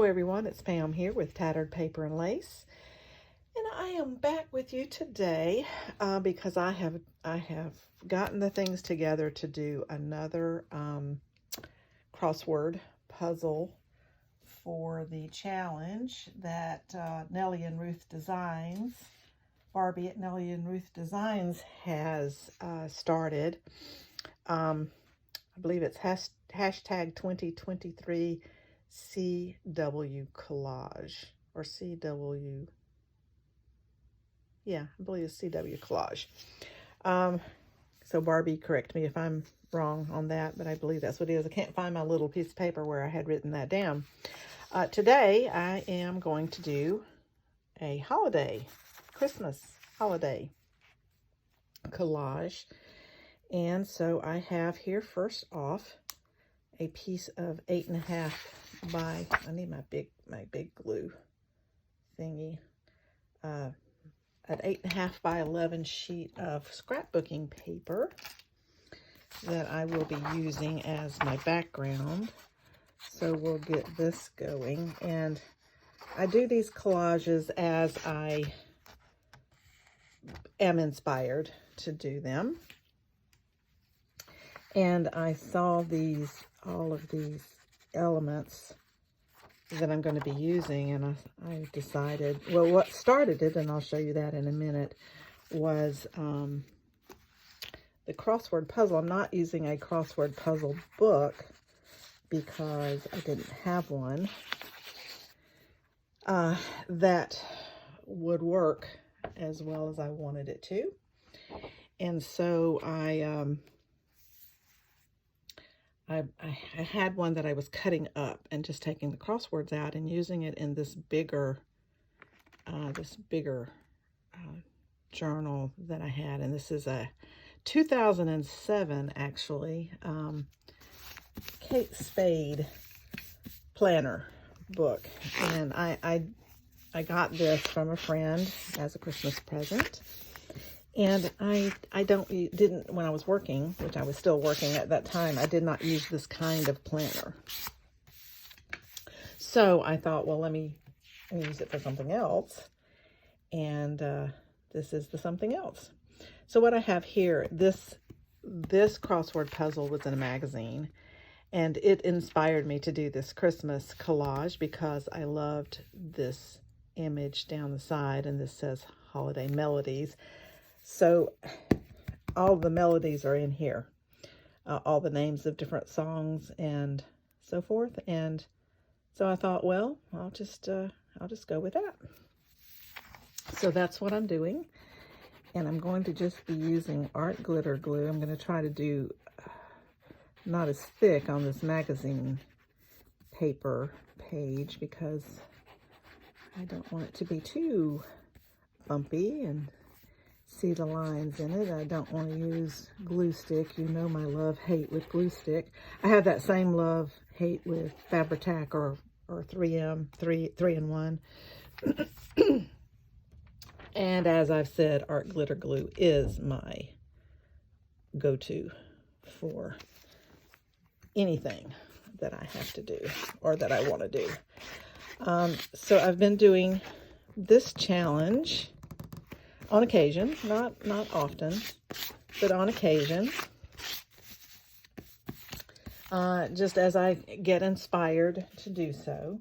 everyone, it's Pam here with Tattered Paper and Lace, and I am back with you today because I have gotten the things together to do another crossword puzzle for the challenge that Nellie and Ruth Designs, Barbie at Nellie and Ruth Designs has started. I believe it's hashtag 2023 CW Collage, or CW, yeah, I believe it's CW Collage. So Barbie, correct me if I'm wrong on that, but I believe that's what it is. I can't find my little piece of paper where I had written that down. Today I am going to do a Christmas holiday collage. And so I have here first off a piece of 8.5 by, I need my big glue thingy, an 8.5 by 11 sheet of scrapbooking paper that I will be using as my background. So we'll get this going, and I do these collages as I am inspired to do them. And I saw all of these elements that I'm going to be using, and I decided, well, what started it, and I'll show you that in a minute, was the crossword puzzle. I'm not using a crossword puzzle book because I didn't have one that would work as well as I wanted it to. And so I had one that I was cutting up and just taking the crosswords out and using it in this bigger journal that I had. And this is a 2007, actually, Kate Spade planner book. And I got this from a friend as a Christmas present. And I didn't, when I was working, which I was still working at that time, I did not use this kind of planner. So I thought, well, let me use it for something else. And this is the something else. So what I have here, this crossword puzzle was in a magazine. And it inspired me to do this Christmas collage because I loved this image down the side. And this says Holiday Melodies. So all the melodies are in here, all the names of different songs and so forth. And so I thought, well, I'll just go with that. So that's what I'm doing. And I'm going to just be using art glitter glue. I'm going to try to do not as thick on this magazine paper page because I don't want it to be too bumpy and see the lines in it. I don't want to use glue stick. You know my love-hate with glue stick. I have that same love-hate with Fabri-Tac or 3M, 3-in-1. And as I've said, art glitter glue is my go-to for anything that I have to do or that I want to do. So I've been doing this challenge on occasion, not often, but on occasion, just as I get inspired to do so.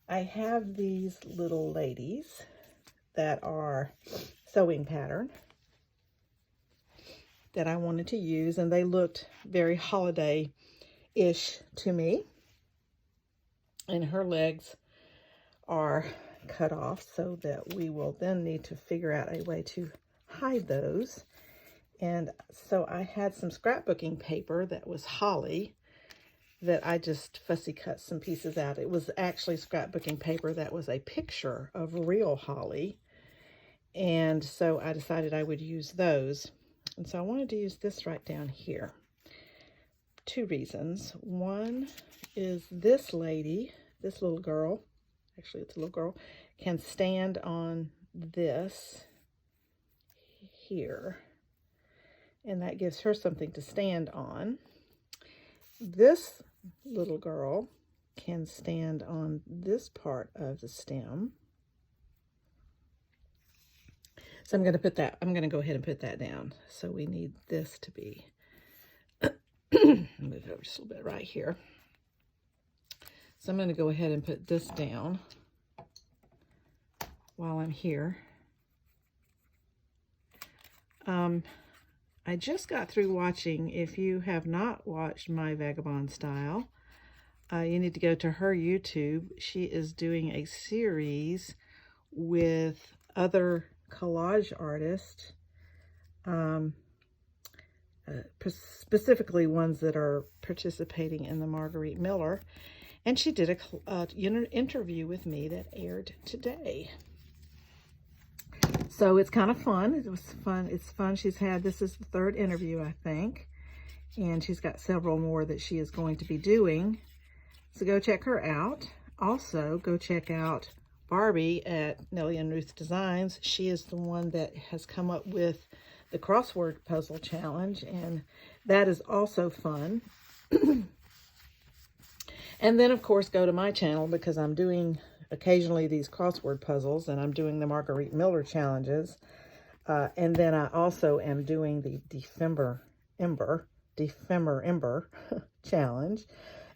I have these little ladies that are sewing pattern that I wanted to use, and they looked very holiday-ish to me. And her legs are cut off so that we will then need to figure out a way to hide those. And so I had some scrapbooking paper that was holly that I just fussy cut some pieces out. It was actually scrapbooking paper that was a picture of real holly. And so I decided I would use those. And so I wanted to use this right down here. 2 reasons. One is this lady, this little girl, actually it's a little girl, can stand on this here. And that gives her something to stand on. This little girl can stand on this part of the stem. So I'm going to go ahead and put that down. So we need this to be, move it over just a little bit right here. So I'm going to go ahead and put this down while I'm here. I just got through watching, if you have not watched My Vagabond Style, you need to go to her YouTube. She is doing a series with other collage artists, specifically ones that are participating in the Marguerite Miller. And she did an interview with me that aired today. So it's kind of fun. It was fun. It's fun. This is the third interview, I think. And she's got several more that she is going to be doing. So go check her out. Also, go check out Barbie at Nellie and Ruth Designs. She is the one that has come up with the crossword puzzle challenge. And that is also fun. And then, of course, go to my channel because I'm doing occasionally these crossword puzzles, and I'm doing the Marguerite Miller challenges. And then I also am doing the Defember Ember challenge.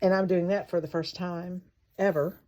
And I'm doing that for the first time ever.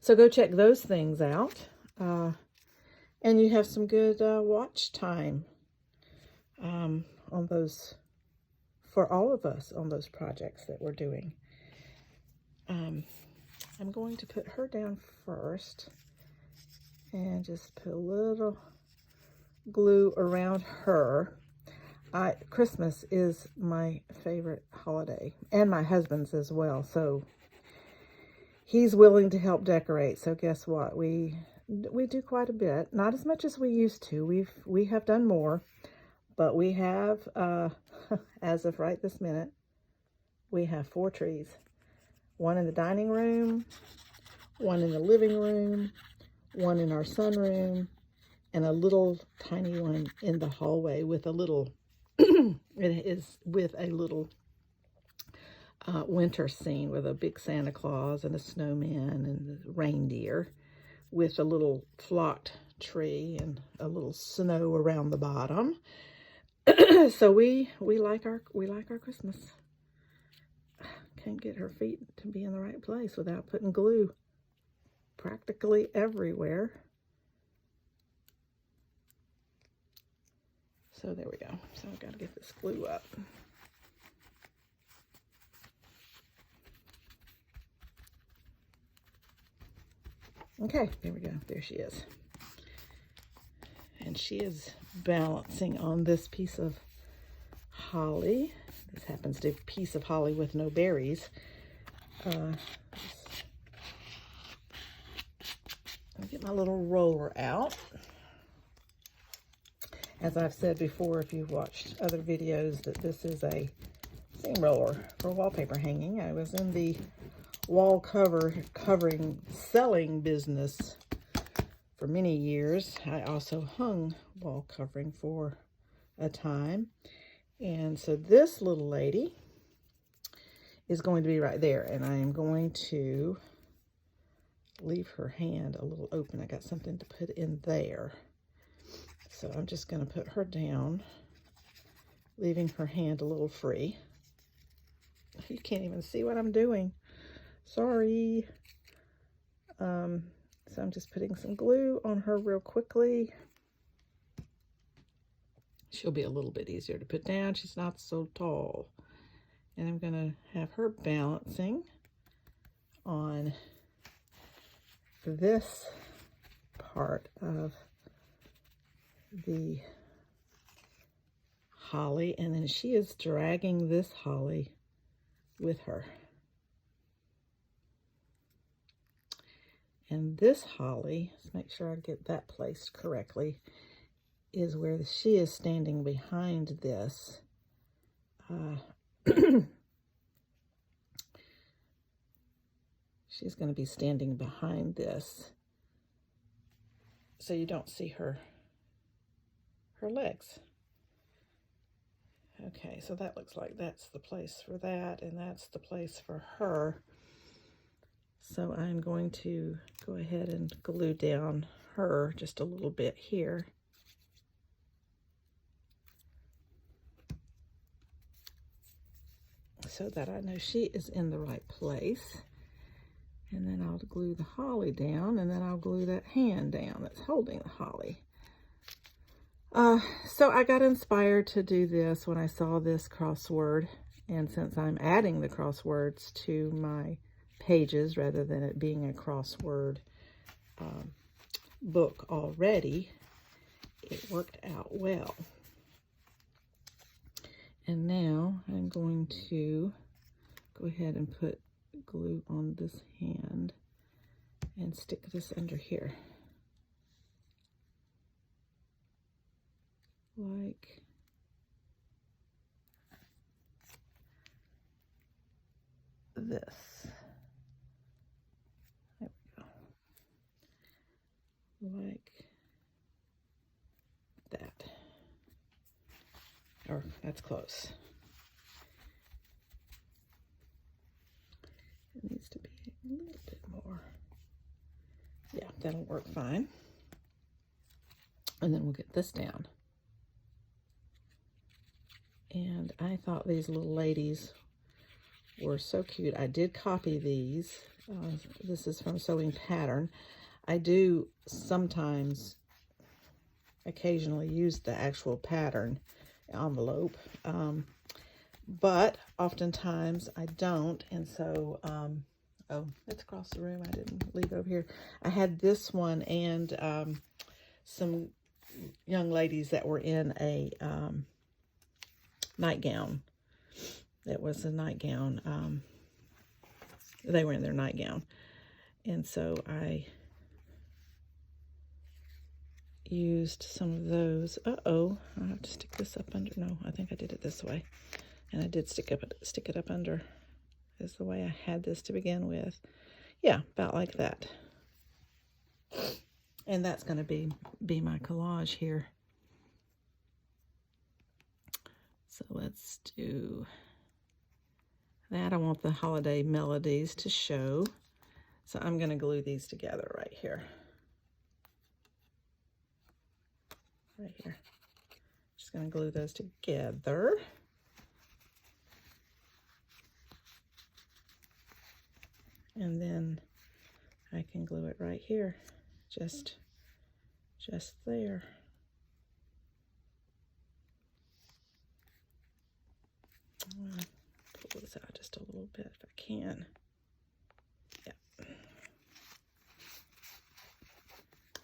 So go check those things out. And you have some good watch time on those, for all of us on those projects that we're doing. I'm going to put her down first and just put a little glue around her. Christmas is my favorite holiday, and my husband's as well, so he's willing to help decorate. So guess what? We do quite a bit, not as much as we used to. We have done more, but we have as of right this minute, we have 4 trees. One in the dining room, one in the living room, one in our sunroom, and a little tiny one in the hallway with a little, it is with a little winter scene with a big Santa Claus and a snowman and a reindeer with a little flocked tree and a little snow around the bottom. So we like our Christmas. Can't get her feet to be in the right place without putting glue practically everywhere. So there we go. So I've got to get this glue up. Okay, there we go. There she is. And she is balancing on this piece of holly. This happens to be a piece of holly with no berries. I'll get my little roller out. As I've said before, if you've watched other videos, that this is a seam roller for wallpaper hanging. I was in the wall covering selling business for many years. I also hung wall covering for a time. And so this little lady is going to be right there. And I am going to leave her hand a little open. I got something to put in there. So I'm just going to put her down, leaving her hand a little free. You can't even see what I'm doing. Sorry. So I'm just putting some glue on her real quickly. She'll be a little bit easier to put down. She's not so tall. And I'm going to have her balancing on this part of the holly. And then she is dragging this holly with her. And this holly, let's make sure I get that placed correctly, is where she is standing behind this. She's going to be standing behind this, so you don't see her legs. Okay, so that looks like that's the place for that, and that's the place for her. So I'm going to go ahead and glue down her just a little bit here. So that I know she is in the right place. And then I'll glue the holly down, and then I'll glue that hand down that's holding the holly. So I got inspired to do this when I saw this crossword, and since I'm adding the crosswords to my pages rather than it being a crossword book already, it worked out well. And now I'm going to go ahead and put glue on this hand and stick this under here. Like this. There we go. Like that. Or that's close. It needs to be a little bit more. Yeah, that'll work fine. And then we'll get this down. And I thought these little ladies were so cute. I did copy these. This is from Sewing Pattern. I do sometimes, occasionally use the actual pattern envelope, but oftentimes I don't. And so, oh, it's across the room. I didn't leave it over here. I had this one and some young ladies that were in a nightgown. It was a nightgown. They were in their nightgown. And so I used some of those. Uh-oh, I have to stick this up under. No, I think I did it this way. And I did stick it up under is the way I had this to begin with. Yeah, about like that. And that's going to be my collage here. So let's do that. I want the holiday melodies to show. So I'm going to glue these together right here. Right here. Just going to glue those together. And then I can glue it right here. Just there. Pull this out just a little bit if I can. Yeah.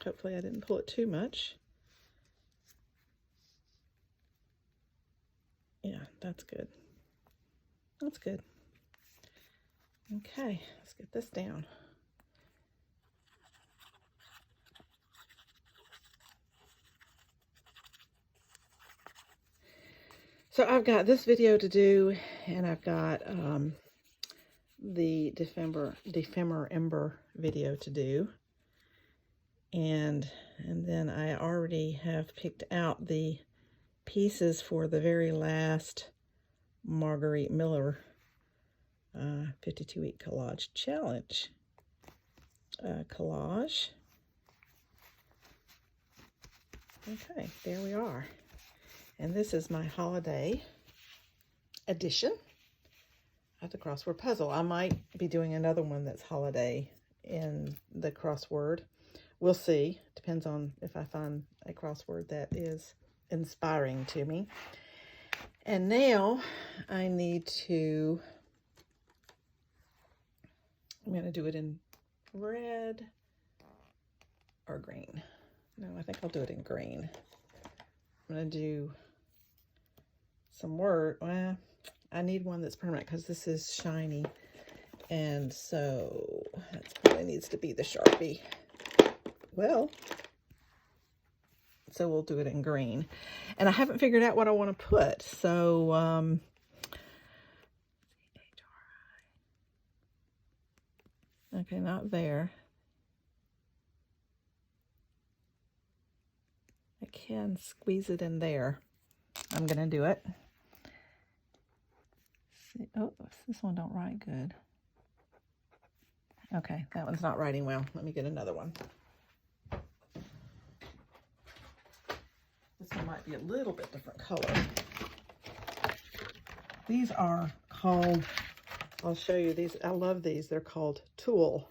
Hopefully I didn't pull it too much. Yeah, that's good. That's good. Okay, let's get this down. So I've got this video to do, and I've got the Defemer Ember video to do. And then I already have picked out the pieces for the very last Marguerite Miller 52-week collage challenge collage. Okay, there we are. And this is my holiday edition of the crossword puzzle. I might be doing another one that's holiday in the crossword. We'll see. Depends on if I find a crossword that is inspiring to me. And now I need to, I'm going to do it in red or green. No, I think I'll do it in green. I'm going to do some word. Well, I need one that's permanent because this is shiny. And so that probably needs to be the Sharpie. Well, so we'll do it in green. And I haven't figured out what I want to put. So, okay, not there. I can squeeze it in there. I'm going to do it. see. Oh, this one don't write good. Okay, that one's not writing well. Let me get another one. This one might be a little bit different color. These are called, I'll show you these. I love these. They're called Tulle.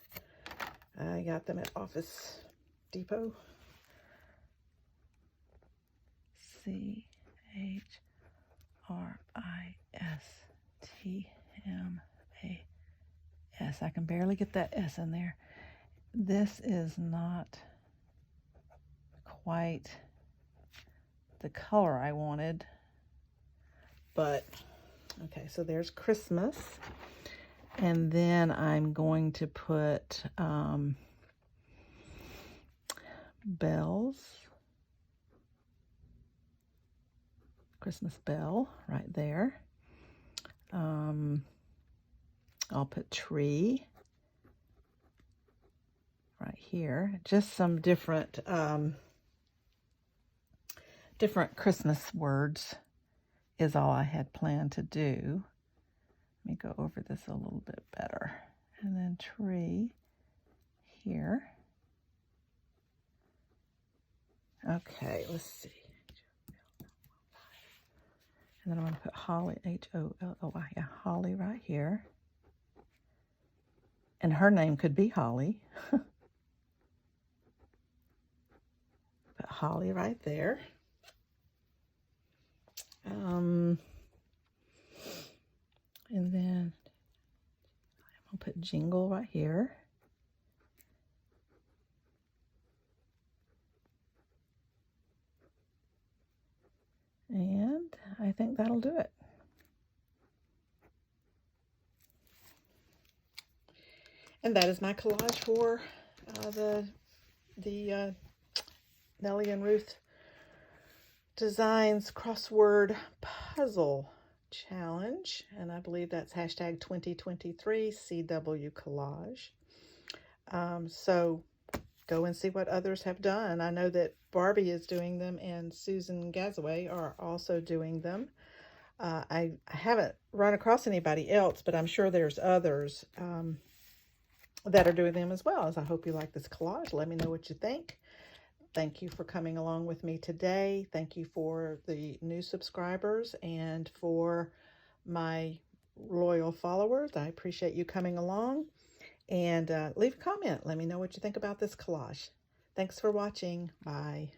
I got them at Office Depot. C-H-R-I-S-T-M-A-S. I can barely get that S in there. This is not quite the color I wanted, but okay, so there's Christmas. And then I'm going to put bells, Christmas bell right there. I'll put tree right here. Just some different different Christmas words is all I had planned to do. Let me go over this a little bit better. And then tree here. Okay, let's see. And then I'm going to put holly, H-O-L-L-Y, yeah, holly right here. And her name could be Holly. Put holly right there. And then I'm going to put jingle right here. And I think that'll do it. And that is my collage for the Nellie and Ruth Designs Crossword Puzzle Challenge. And I believe that's hashtag 2023 CW Collage. So go and see what others have done. I know that Barbie is doing them and Susan Gazaway are also doing them. I haven't run across anybody else, but I'm sure there's others that are doing them as well. As I hope you like this collage. Let me know what you think. Thank you for coming along with me today. Thank you for the new subscribers and for my loyal followers. I appreciate you coming along. And leave a comment. Let me know what you think about this collage. Thanks for watching. Bye.